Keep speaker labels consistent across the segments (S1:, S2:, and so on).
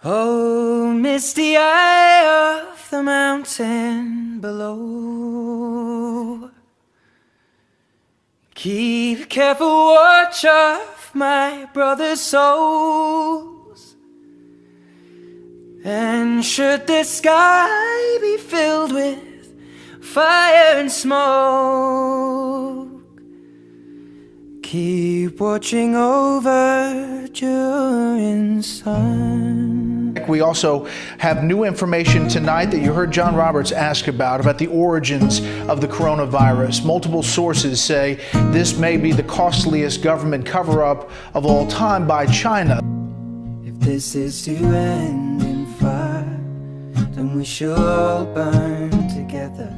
S1: Oh, misty eye of the mountain below, keep careful watch of my brother's souls. And should the sky be filled with fire and smoke, keep watching over during sun.
S2: We also have new information tonight that you heard John Roberts ask about the origins of the coronavirus. Multiple sources say this may be the costliest government cover-up of all time by China.
S1: If this is to end in fire, then we shall all burn together.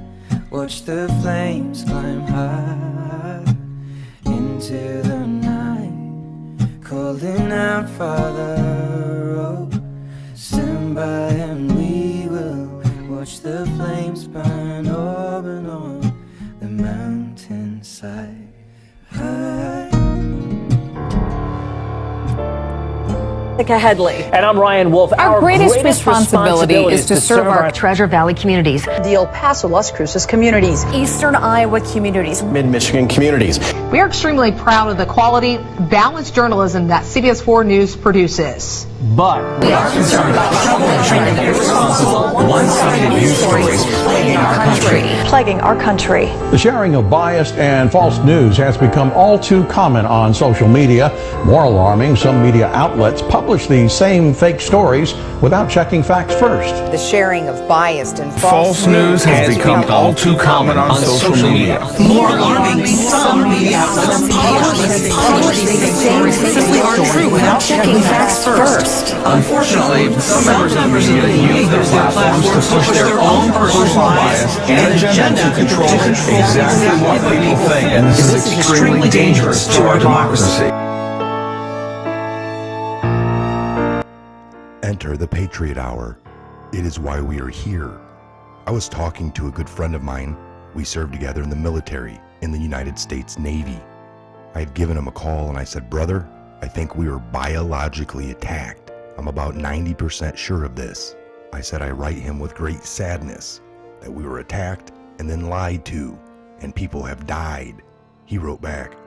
S1: Watch the flames climb high into the night, calling out, Father, oh, stand by and we will watch the flames burn over and on the mountainside.
S3: Headley.
S4: And I'm Ryan Wolf.
S3: Our greatest responsibility is to serve our
S5: Treasure Valley communities,
S6: the El Paso, Las Cruces communities,
S5: Eastern Iowa communities,
S7: Mid-Michigan communities.
S8: We are extremely proud of the quality, balanced journalism that CBS 4 News produces.
S7: But
S5: we are concerned about troubling and irresponsible, one-sided news stories plaguing our country.
S9: The sharing of biased and false news has become all too common on social media. More alarming, some media outlets publish these same fake stories without checking facts first.
S3: The sharing of biased and
S10: false news has become all too common on social media.
S5: More alarming, some media outlets publish these stories simply aren't true without checking facts first.
S10: Unfortunately, some members of the media use their platforms to push their own personal bias and agenda to control exactly what people think, and this is extremely dangerous to our democracy.
S11: Enter the Patriot Hour. It is why we are here. I was talking to a good friend of mine. We served together in the military in the United States Navy. I had given him a call and I said, brother, I think we were biologically attacked. I'm about 90% sure of this. I said I write him with great sadness that we were attacked and then lied to, and people have died. He wrote back,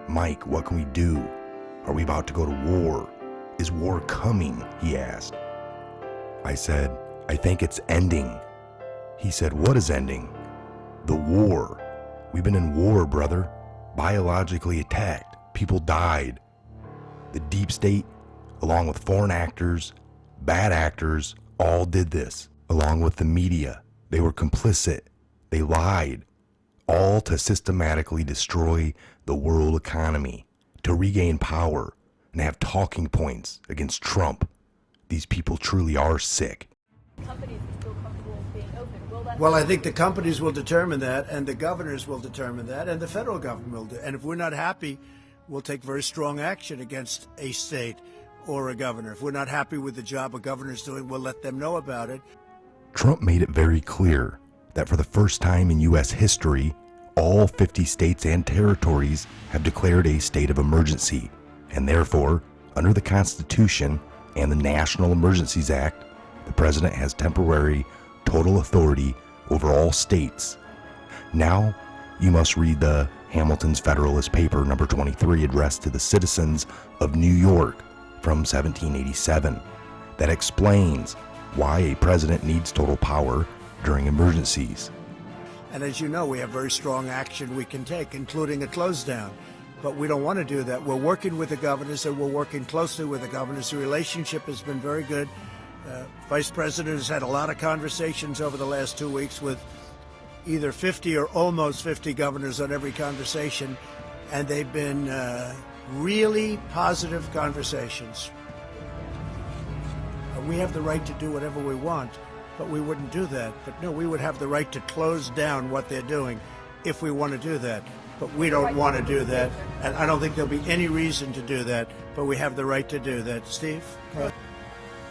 S11: Mike, what can we do? Are we about to go to war? Is war coming? He asked. I said, I think it's ending. He said, what is ending? The war. We've been in war, brother. Biologically attacked. People died. The deep state, along with foreign actors, bad actors, all did this, along with the media. They were complicit. They lied, all to systematically destroy the world economy, to regain power, and have talking points against Trump. These people truly are sick.
S12: Well, I think the companies will determine that, and the governors will determine that, and the federal government will do. And if we're not happy, we'll take very strong action against a state or a governor. If we're not happy with the job a governor's doing, we'll let them know about it.
S11: Trump made it very clear that for the first time in U.S. history, all 50 states and territories have declared a state of emergency, and therefore, under the Constitution and the National Emergencies Act, the president has temporary total authority over all states. Now, you must read the Hamilton's Federalist Paper number 23 addressed to the citizens of New York from 1787 that explains why a president needs total power during emergencies.
S12: And as you know, we have very strong action we can take, including a close down. But we don't want to do that. We're working with the governors, and we're working closely with the governors. The relationship has been very good. Vice President has had a lot of conversations over the last 2 weeks with either 50 or almost 50 governors on every conversation, and they've been really positive conversations. We have the right to do whatever we want, but we wouldn't do that. But no, we would have the right to close down what they're doing if we want to do that. But we don't want to do that, and I don't think there'll be any reason to do that, but we have the right to do that. Steve?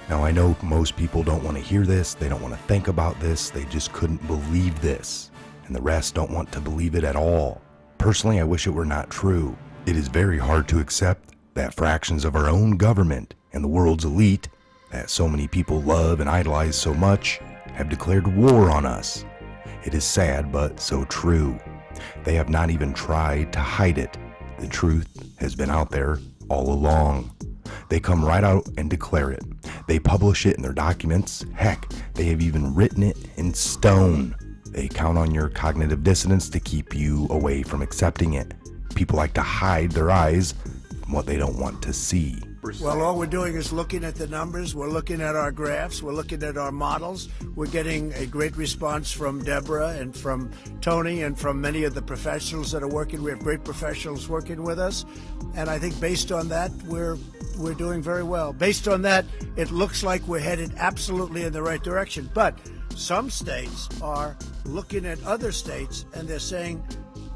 S11: Now, I know most people don't want to hear this, they don't want to think about this, they just couldn't believe this, and the rest don't want to believe it at all. Personally, I wish it were not true. It is very hard to accept that fractions of our own government and the world's elite that so many people love and idolize so much have declared war on us. It is sad, but so true. They have not even tried to hide it. The truth has been out there all along. They come right out and declare it. They publish it in their documents. Heck, they have even written it in stone. They count on your cognitive dissonance to keep you away from accepting it. People like to hide their eyes from what they don't want to see.
S12: Well, all we're doing is looking at the numbers. We're looking at our graphs. We're looking at our models. We're getting a great response from Deborah and from Tony and from many of the professionals that are working. We have great professionals working with us. And I think based on that, we're doing very well. Based on that, it looks like we're headed absolutely in the right direction. But some states are looking at other states and they're saying,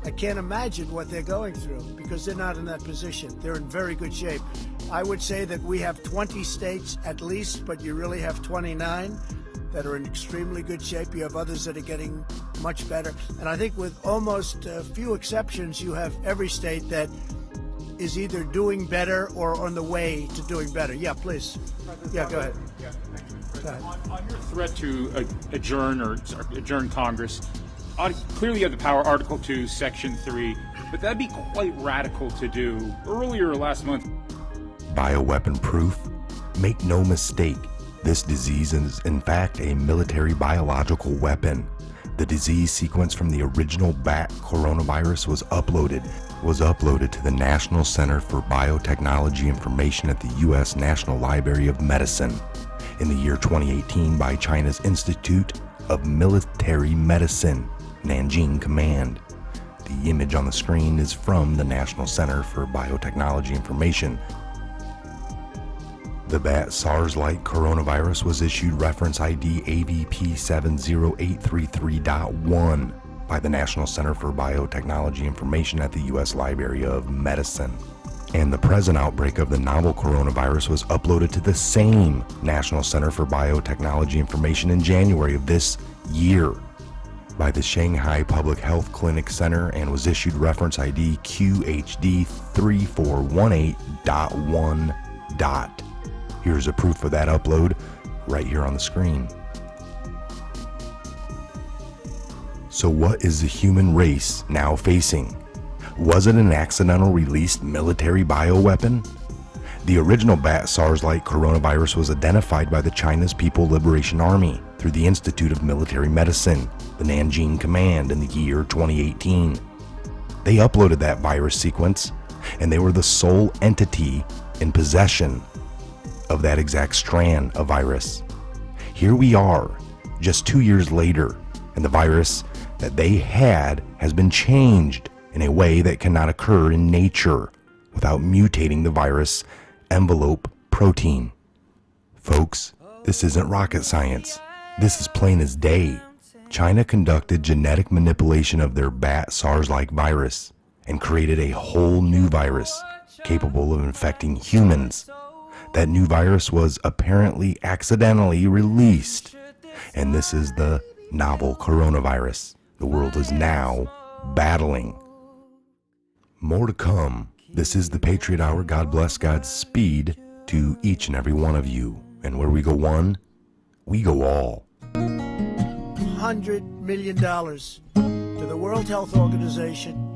S12: I can't imagine what they're going through because they're not in that position. They're in very good shape. I would say that we have 20 states at least, but you really have 29 that are in extremely good shape. You have others that are getting much better. And I think with almost a few exceptions, you have every state that is either doing better or on the way to doing better. Yeah, please. Yeah, go ahead.
S4: On your threat to adjourn Congress, clearly you have the power, Article 2, Section 3, but that'd be quite radical to do. Earlier last month.
S11: Bioweapon proof? Make no mistake, this disease is in fact a military biological weapon. The disease sequence from the original bat coronavirus was uploaded to the National Center for Biotechnology Information at the U.S. National Library of Medicine in the year 2018 by China's Institute of Military Medicine, Nanjing Command. The image on the screen is from the National Center for Biotechnology Information. The bat SARS-like coronavirus was issued reference ID AVP 70833.1 by the National Center for Biotechnology Information at the U.S. Library of Medicine. And the present outbreak of the novel coronavirus was uploaded to the same National Center for Biotechnology Information in January of this year by the Shanghai Public Health Clinic Center and was issued reference ID QHD 3418.1. Here's a proof of that upload right here on the screen. So what is the human race now facing? Was it an accidental released military bioweapon? The original bat SARS-like coronavirus was identified by the China's People Liberation Army through the Institute of Military Medicine, the Nanjing Command, in the year 2018. They uploaded that virus sequence, and they were the sole entity in possession of that exact strand of virus. Here we are, just 2 years later, and the virus that they had has been changed in a way that cannot occur in nature without mutating the virus envelope protein. Folks, this isn't rocket science. This is plain as day. China conducted genetic manipulation of their bat SARS-like virus and created a whole new virus capable of infecting humans. That new virus was apparently accidentally released, and this is the novel coronavirus the world is now battling. More to come. This is the Patriot Hour. God bless, Godspeed to each and every one of you. And where we go one, we go all.
S12: $100 million to the World Health Organization.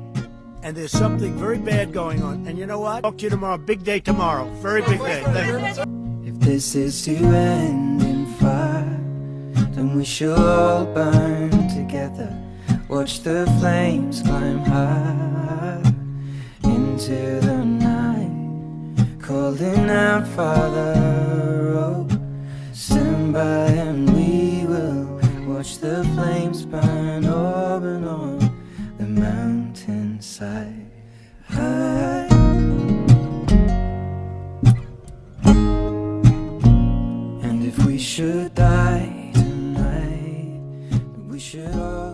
S12: And there's something very bad going on. And you know what? Talk to you tomorrow. Big day tomorrow. Very big day. Thank you.
S1: If this is to end in fire, then we should all burn together. Watch the flames climb high into the night, calling out, Father, oh, stand by and we will watch the flames burn over and on the mountainside. High. And if we should die tonight, we should all